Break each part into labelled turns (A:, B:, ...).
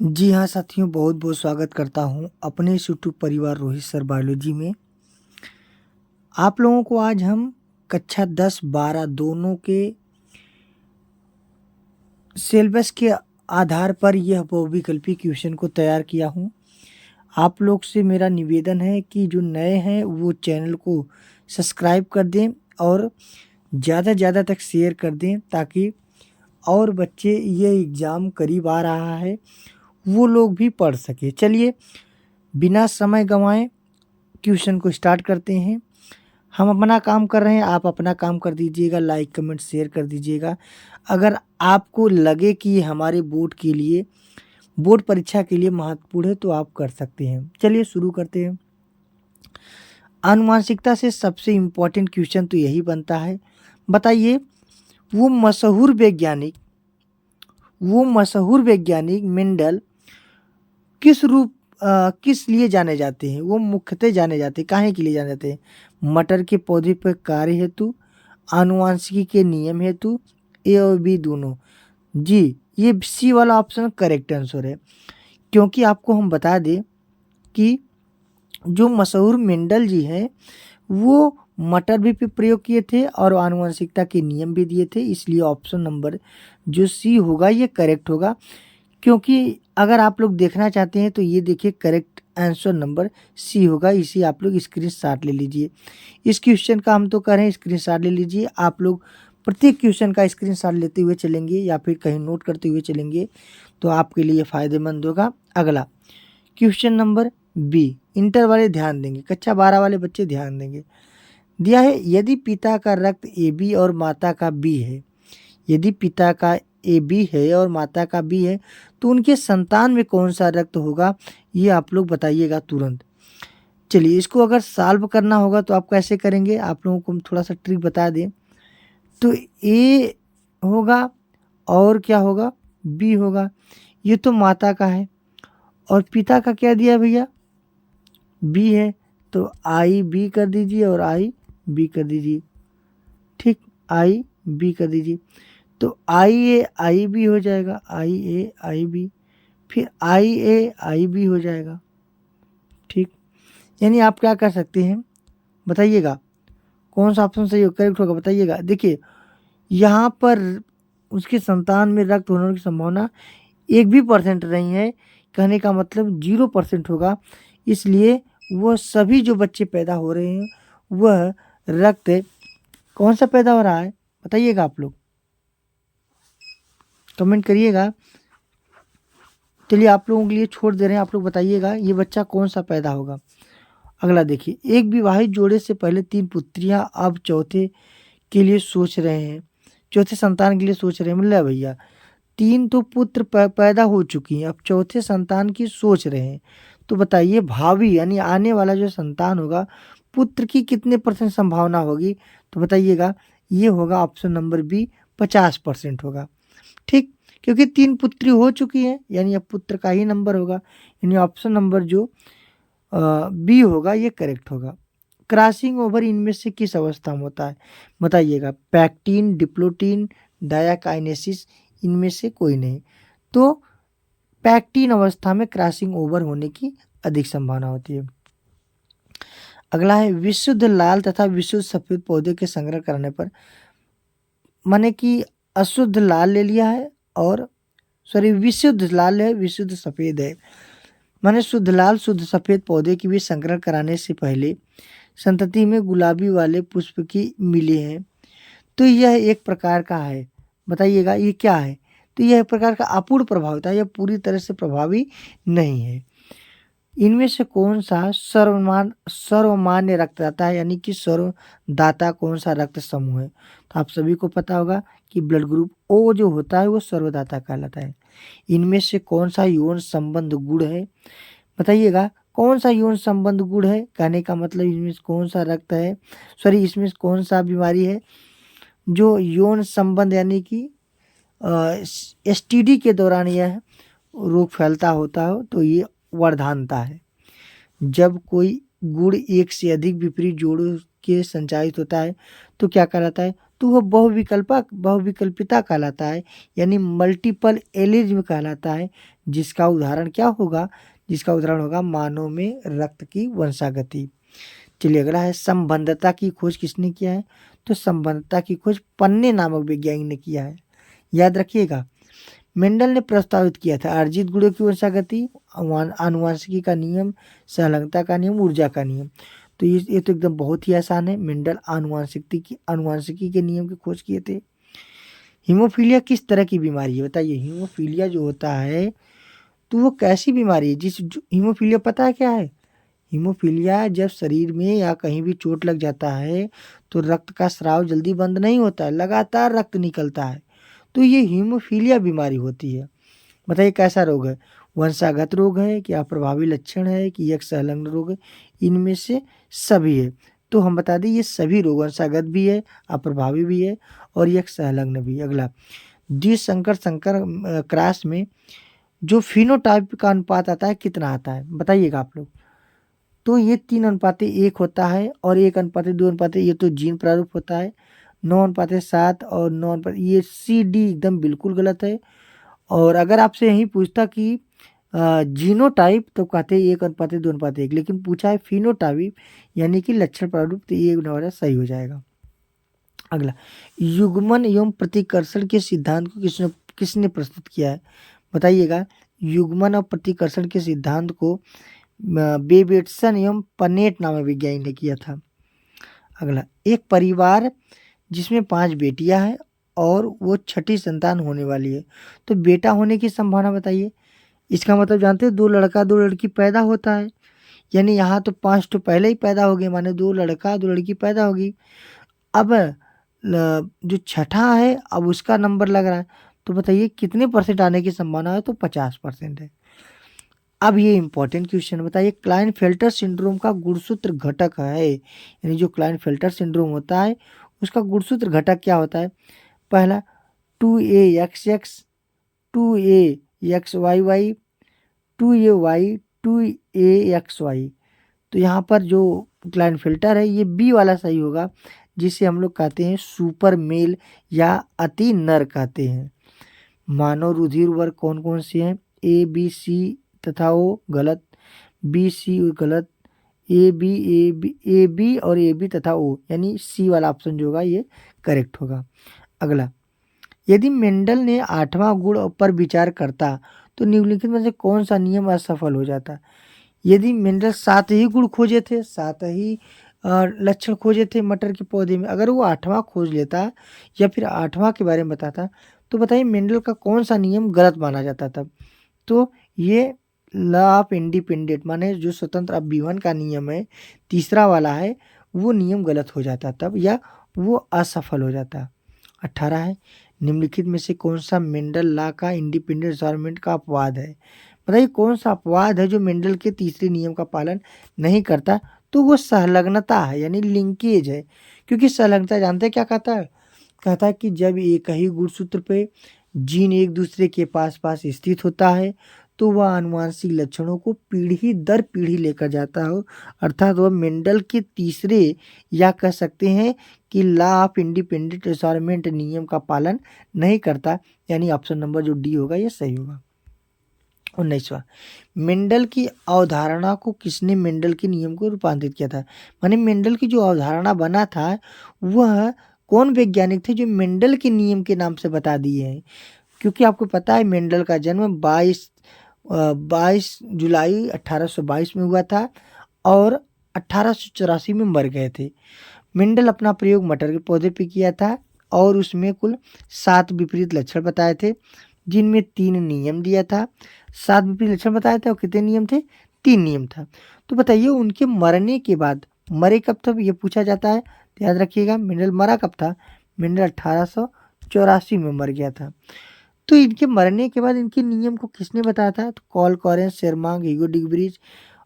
A: जी हाँ साथियों, बहुत बहुत स्वागत करता हूँ अपने इस यूट्यूब परिवार रोहित सर बायोलॉजी में। आप लोगों को आज हम कक्षा 10-12 दोनों के सिलेबस के आधार पर यह बहुविकल्पी क्वेश्चन को तैयार किया हूँ। आप लोग से मेरा निवेदन है कि जो नए हैं वो चैनल को सब्सक्राइब कर दें और ज़्यादा से ज़्यादा तक शेयर कर दें, ताकि और बच्चे, ये एग्ज़ाम करीब आ रहा है, वो लोग भी पढ़ सके। चलिए बिना समय गंवाए क्वेश्चन को स्टार्ट करते हैं। हम अपना काम कर रहे हैं, आप अपना काम कर दीजिएगा, लाइक कमेंट शेयर कर दीजिएगा। अगर आपको लगे कि ये हमारे बोर्ड परीक्षा के लिए महत्वपूर्ण है तो आप कर सकते हैं। चलिए शुरू करते हैं। आनुवंशिकता से सबसे इम्पोर्टेंट क्वेश्चन तो यही बनता है, बताइए वो मशहूर वैज्ञानिक मेंडल किस लिए जाने जाते हैं? वो मुख्यतः जाने जाते हैं, काहे के लिए जाने जाते हैं? मटर के पौधे पर कार्य हेतु, आनुवंशिकी के नियम हेतु, ए और बी दोनों। जी, ये सी वाला ऑप्शन करेक्ट आंसर है, क्योंकि आपको हम बता दें कि जो मशहूर मेंडल जी हैं वो मटर भी पे प्रयोग किए थे और आनुवंशिकता के नियम भी दिए थे, इसलिए ऑप्शन नंबर जो सी होगा ये करेक्ट होगा। क्योंकि अगर आप लोग देखना चाहते हैं तो ये देखिए करेक्ट आंसर नंबर सी होगा, इसी आप लोग स्क्रीनशॉट ले लीजिए। इस क्वेश्चन का हम तो कर रहे हैं, स्क्रीनशॉट ले लीजिए। आप लोग प्रत्येक क्वेश्चन का स्क्रीनशॉट लेते हुए चलेंगे या फिर कहीं नोट करते हुए चलेंगे तो आपके लिए फ़ायदेमंद होगा। अगला क्वेश्चन नंबर बी, इंटर वाले ध्यान देंगे, कक्षा 12 वाले बच्चे ध्यान देंगे। दिया है, यदि पिता का रक्त ए बी और माता का बी है, यदि पिता का ए बी है और माता का बी है तो उनके संतान में कौन सा रक्त होगा, ये आप लोग बताइएगा तुरंत। चलिए इसको अगर सॉल्व करना होगा तो आप कैसे करेंगे, आप लोगों को हम थोड़ा सा ट्रिक बता दें। तो ए होगा और क्या होगा, बी होगा। ये तो माता का है और पिता का क्या दिया है भैया, बी है, तो आई बी कर दीजिए और आई बी कर दीजिए। ठीक, आई बी कर दीजिए तो आई ए आई बी हो जाएगा, आई ए आई बी, फिर आई ए आई बी हो जाएगा। ठीक, यानी आप क्या कर सकते हैं बताइएगा, कौन सा ऑप्शन सही करेक्ट होगा बताइएगा। देखिए यहाँ पर उसके संतान में रक्त होने की संभावना 1% भी नहीं है, कहने का मतलब 0% होगा। इसलिए वह सभी जो बच्चे पैदा हो रहे हैं वह रक्त कौन सा पैदा हो रहा है बताइएगा, आप लोग कमेंट करिएगा। चलिए आप लोगों के लिए छोड़ दे रहे हैं, आप लोग बताइएगा ये बच्चा कौन सा पैदा होगा। अगला देखिए, एक विवाहित जोड़े से पहले 3 पुत्रियां अब चौथे के लिए सोच रहे हैं, चौथे संतान के लिए सोच रहे हैं। मतलब भैया 3 तो पुत्र पैदा हो चुकी हैं, अब चौथे संतान की सोच रहे हैं। तो बताइए भावी यानी आने वाला जो संतान होगा पुत्र की कितने % संभावना होगी, तो बताइएगा। ये होगा ऑप्शन नंबर बी, 50% होगा। ठीक, क्योंकि 3 पुत्री हो चुकी हैं यानी अब पुत्र का ही नंबर होगा, यानी ऑप्शन नंबर जो बी होगा ये करेक्ट होगा। क्रॉसिंग ओवर इनमें से किस अवस्था में होता है बताइएगा, पैक्टिन, डिप्लोटिन, डायाकाइनेसिस, इनमें से कोई नहीं। तो पैक्टिन अवस्था में क्रॉसिंग ओवर होने की अधिक संभावना होती है। अगला है, विशुद्ध लाल तथा विशुद्ध सफेद पौधे के संग्रह करने पर, माने कि अशुद्ध लाल ले लिया है और सॉरी विशुद्ध लाल है विशुद्ध सफेद है, माने शुद्ध लाल शुद्ध सफेद पौधे की भी संग्रह कराने से पहले संतति में गुलाबी वाले पुष्प की मिले हैं, तो यह एक प्रकार का है। बताइएगा ये क्या है, तो यह एक प्रकार का अपूर्ण प्रभाव होता है, यह पूरी तरह से प्रभावी नहीं है। इनमें से कौन सा सर्वमान्य रक्तदाता है, यानी कि सर्वदाता कौन सा रक्त समूह है, तो आप सभी को पता होगा कि ब्लड ग्रुप ओ जो होता है वो सर्वदाता कहलाता है। इनमें से कौन सा यौन संबंध गुण है बताइएगा, कौन सा यौन संबंध गुण है, कहने का मतलब इसमें कौन सा रक्त है, सॉरी इसमें कौन सा बीमारी है जो यौन संबंध यानी कि एसटीडी के दौरान यह रोग फैलता होता हो, तो ये वर्धानता है। जब कोई गुण एक से अधिक विपरीत जोड़ों के संचारित होता है तो क्या कहलाता है, तो वह बहुविकल्पिता कहलाता है, यानी मल्टीपल एलिज्म कहलाता है, जिसका उदाहरण क्या होगा, जिसका उदाहरण होगा मानव में रक्त की वंशागति। चलिए अगला है संबंधता की खोज किसने किया है, तो संबंधता की खोज पन्ने नामक वैज्ञानिक ने किया है। याद रखिएगा, मेंडल ने प्रस्तावित किया था अर्जित गुणों की वंशागति, आनुवंशिकी का नियम, संलग्नता का नियम, ऊर्जा का नियम। तो ये तो एकदम बहुत ही आसान है। मेंडल आनुवंशिकी के नियम की खोज किए थे। हीमोफीलिया किस तरह की बीमारी है, बताइए। हीमोफीलिया जो होता है तो वो कैसी बीमारी है, हीमोफीलिया पता है क्या है। हीमोफीलिया जब शरीर में या कहीं भी चोट लग जाता है तो रक्त का स्राव जल्दी बंद नहीं होता है, लगातार रक्त निकलता है, तो ये हीमोफीलिया बीमारी होती है। बताइए कैसा रोग है, वंशागत रोग है, क्या प्रभावी लक्षण है, कि एक संलग्न रोग है, इनमें से सभी है। तो हम बता दें ये सभी रोग वंशागत भी है, अप्रभावी भी है और एक संलग्न भी है। अगला, द्विसंकर क्रॉस में जो फिनोटाइप का अनुपात आता है कितना आता है, बताइएगा आप लोग। तो ये 3:1 होता है और 1:2 ये तो जीन प्रारूप होता है। 9:7 और 9 ये सी डी एकदम बिल्कुल गलत है। और अगर आपसे यही पूछता कि जीनोटाइप तो कहते हैं 1:2:1, लेकिन पूछा है फिनोटाइप यानी कि लक्षण प्रारूप, तो ये हमारा सही हो जाएगा। अगला, युग्मन एवं प्रतिकर्षण के सिद्धांत को किसने प्रस्तुत किया है, बताइएगा। युग्मन और प्रतिकर्षण के सिद्धांत को बेबेटसन एवं पनेट नामक वैज्ञानिक ने किया था। अगला, एक परिवार जिसमें 5 बेटियां हैं और वो छठी संतान होने वाली है, तो बेटा होने की संभावना बताइए। इसका मतलब जानते हैं 2 लड़का 2 लड़की पैदा होता है, यानी यहाँ तो 5 तो पहले ही पैदा हो गए, माने 2 लड़का 2 लड़की पैदा होगी। अब जो छठा है अब उसका नंबर लग रहा है, तो बताइए कितने परसेंट आने की संभावना है, तो 50% है। अब ये इंपॉर्टेंट क्वेश्चन बताइए, क्लाइनफेल्टर सिंड्रोम का गुणसूत्र घटक है, यानी जो क्लाइनफेल्टर सिंड्रोम होता है उसका गुणसूत्र घटक क्या होता है। पहला 2AXX, 2AXYY, 2AY, 2AXY। तो यहाँ पर जो क्लाइनफेल्टर है ये बी वाला सही होगा, जिसे हम लोग कहते हैं सुपर मेल या अति नर कहते हैं। मानव रुधिर वर्ग कौन कौन से हैं, ए बी सी तथा ओ गलत, बी सी गलत, ए बी और ए बी तथा ओ, यानी सी वाला ऑप्शन जो होगा ये करेक्ट होगा। अगला, यदि मेंडल ने 8वां गुण पर विचार करता तो निम्नलिखित में से कौन सा नियम असफल हो जाता। यदि मेंडल 7 ही गुण खोजे थे, 7 ही लक्षण खोजे थे मटर के पौधे में, अगर वो 8वां खोज लेता या फिर 8वां के बारे में बताता, तो बताइए मेंडल का कौन सा नियम गलत माना जाता था। तो ये लॉ ऑफ इंडिपेंडेंट माने जो स्वतंत्र अभिवन का नियम है, तीसरा वाला है, वो नियम गलत हो जाता तब, या वो असफल हो जाता। 18 है, निम्नलिखित में से कौन सा मेंडल लॉ का इंडिपेंडेंट रिजॉल्वमेंट का अपवाद है, बताइए कौन सा अपवाद है जो मेंडल के तीसरे नियम का पालन नहीं करता। तो वो संलग्नता है, यानी लिंकेज है, क्योंकि संलग्नता जानते हैं क्या कहता है, कहता है कि जब एक ही गुणसूत्र पे जीन एक दूसरे के पास पास स्थित होता है तो वह आनुवंशिक लक्षणों को पीढ़ी दर पीढ़ी लेकर जाता हो, अर्थात वह मेंडल के तीसरे या कह सकते हैं कि लॉ ऑफ इंडिपेंडेंट रिजॉल्वमेंट नियम का पालन नहीं करता, यानी ऑप्शन नंबर जो डी होगा ये सही होगा। 19वां, मेंडल की अवधारणा को किसने मेंडल के नियम को रूपांतरित किया था, माने मेंडल की जो अवधारणा बना था वह कौन वैज्ञानिक थे जो मेंडल के नियम के नाम से बता दिए हैं। क्योंकि आपको पता है मेंडल का जन्म 22 जुलाई 1822 में हुआ था और 1884 में मर गए थे। मेंडल अपना प्रयोग मटर के पौधे पे किया था और उसमें कुल 7 विपरीत लक्षण बताए थे, जिनमें 3 नियम दिया था। 7 विपरीत लक्षण बताए थे और कितने नियम थे, 3 नियम था। तो बताइए उनके मरने के बाद, मरे कब था ये पूछा जाता है, तो याद रखिएगा मेंडल मरा कब था, मेंडल 1884 में मर गया था। तो इनके मरने के बाद इनके नियम को किसने बताया था, तो कॉल कॉरेंस, शेरमांग, ह्यूगो डिग्ब्रिज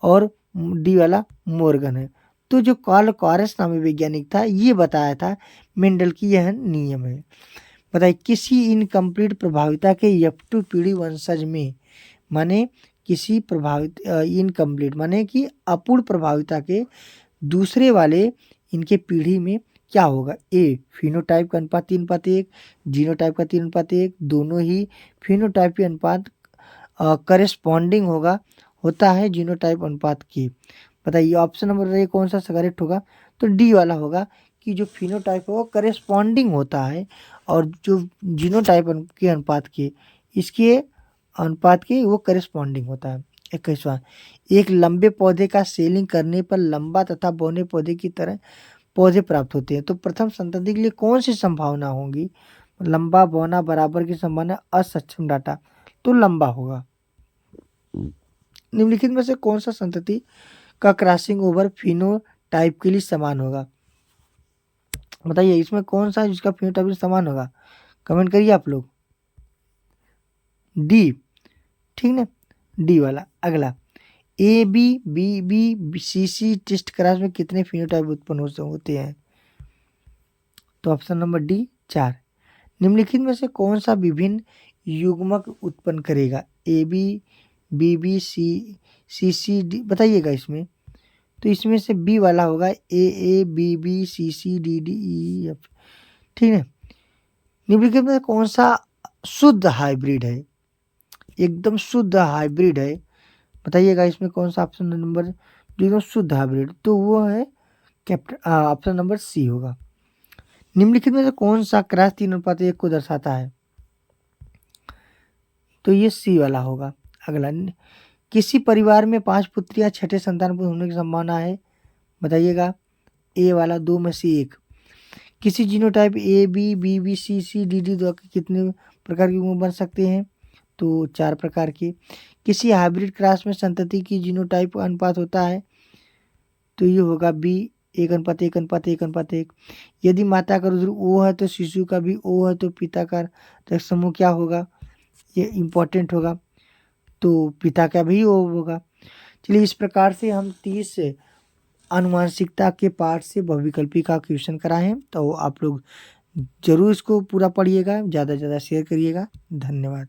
A: और डी वाला मोर्गन है। तो जो कॉल कॉरेंस नामी वैज्ञानिक था ये बताया था मेंडल की यह नियम है। बताइए किसी इनकम्प्लीट प्रभाविता के F2 पीढ़ी वंशज में, माने किसी प्रभावित इनकम्प्लीट माने कि अपूर्ण प्रभाविता के दूसरे वाले इनके पीढ़ी में क्या होगा, ए फिनोटाइप का अनुपात 3:1, जीनोटाइप का 3:1, दोनों ही फिनोटाइप के अनुपात करेस्पॉन्डिंग होता है जीनोटाइप अनुपात के। बताइए ऑप्शन नंबर ए कौन सा करेक्ट होगा, तो डी वाला होगा कि जो फिनोटाइप है वो करेस्पॉन्डिंग होता है और जो जीनोटाइप के अनुपात के इसके अनुपात के वो करेस्पॉन्डिंग होता है। 21वां, एक लंबे पौधे का सेलिंग करने पर लंबा तथा बौने पौधे की तरह पौधे प्राप्त होते हैं, तो प्रथम संतति के लिए कौन सी संभावना होगी, लंबा बौना बराबर की संभावना असक्षम डाटा, तो लंबा होगा। निम्नलिखित में से कौन सा संतति का क्रॉसिंग ओवर फिनोटाइप के लिए समान होगा, बताइए इसमें कौन सा जिसका फिनोटाइप समान होगा, कमेंट करिए आप लोग। डी, ठीक ना, डी वाला। अगला, A B B B C C test cross में कितने फिनोटाइप उत्पन्न होते हैं, तो ऑप्शन नंबर डी 4। निम्नलिखित में से कौन सा विभिन्न युग्मक उत्पन्न करेगा, A B B C C D, बताइएगा इसमें, तो इसमें से बी वाला होगा A B B C D D E F, ठीक है। निम्नलिखित में कौन सा शुद्ध हाइब्रिड है, एकदम शुद्ध हाइब्रिड है, बताइएगा इसमें कौन सा ऑप्शन नंबर जो एकदम शुद्ध हाइब्रिड, तो वो है ऑप्शन नंबर सी होगा। निम्नलिखित में से कौन सा क्रॉस 3:1 को दर्शाता है, तो ये सी वाला होगा। अगला, किसी परिवार में 5 पुत्रियां छठे संतान पर होने की संभावना है, बताइएगा ए वाला 2 में से 1। किसी genotype A B B B C D D कितने प्रकार के गुण बन सकते हैं, तो 4 प्रकार के। किसी हाइब्रिड क्रॉस में संतति की जीनोटाइप अनुपात होता है, तो ये होगा बी 1:1:1:1:1। यदि माता का रुद्र ओ है तो शिशु का भी ओ है, तो पिता का समूह क्या होगा, ये इम्पोर्टेंट होगा, तो पिता का भी ओ होगा। चलिए इस प्रकार से हम 30 आनुवांशिकता के पार्ट से बहुविकल्पी का क्वेश्चन कराए हैं, तो आप लोग जरूर इसको पूरा पढ़िएगा, ज़्यादा से ज़्यादा शेयर करिएगा। धन्यवाद।